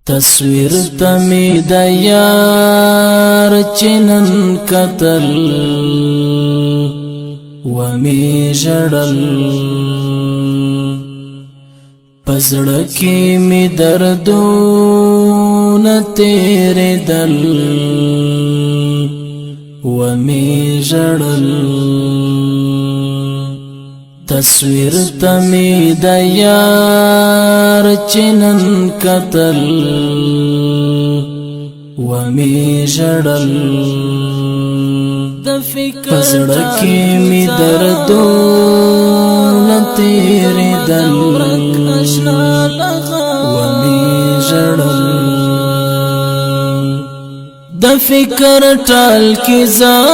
تصویر تمی د یار چنن قتل ومی جړل پزړکی می دردونه تیرې دل ومی جړل تصویر تمی د یار چنن قتل ومی جړل پزړکی می دردونه تیرې دل ومی جړل د فکر ټال کی زنګم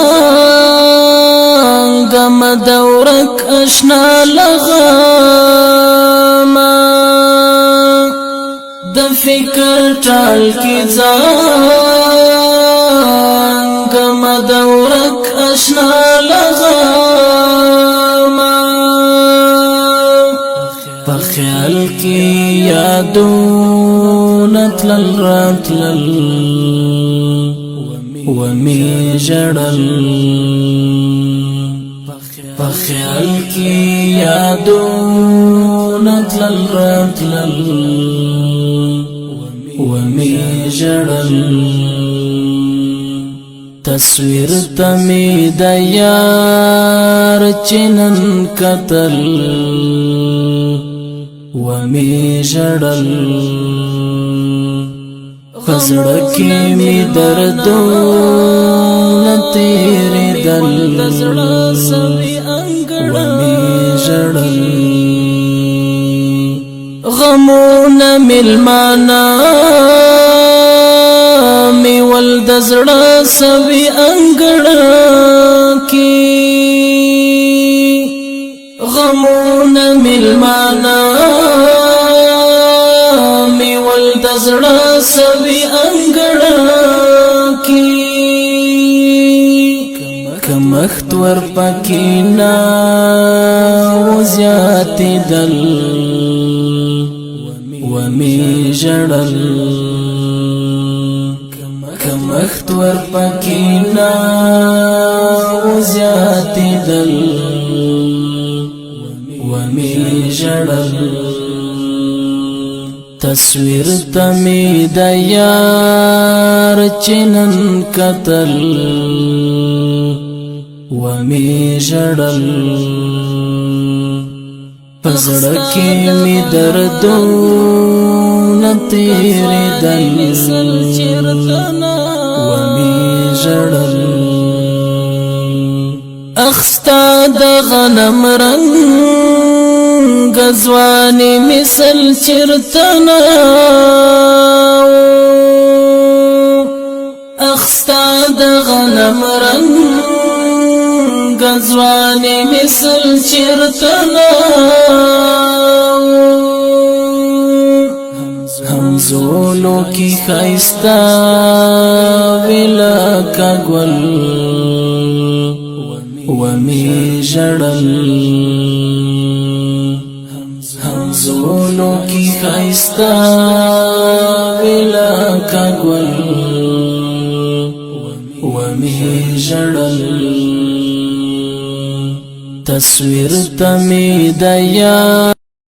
دورک اشنا لغما د فکر ټال کی زنګم دورک اشنا لغما په خیال کی یادونه تلل راتلل ومی جړل په خیال کی یادونه تلل راتلل ومی جړل تصویر تمی د یار چنن قتل ومی جړل پزړکی می دردونه تیرې دل ومی جړل غمونه ملمانا می ول د زړه سوي انګړ کی غمونه ملمانا می ول د زړه سوي انګړ کی کمخت ور پکینا وزیات دل ومی جړل کمخت ور پکینا وزیات دل ومی جړل تصویر تمی د یار چنن قتل ومی جړل پزړکی می دردونه تیرې دل ومی جړل اخستا د غنم رنگ غزوانی مثل چرتنا اخستا د غنم رنگ غزوانی مثل چرتنا همزولو کی خیستا ویلا کا گل ومی جړل همزولو کی خیستا ویلا کا گل ومی جړل تصویر تمی د یار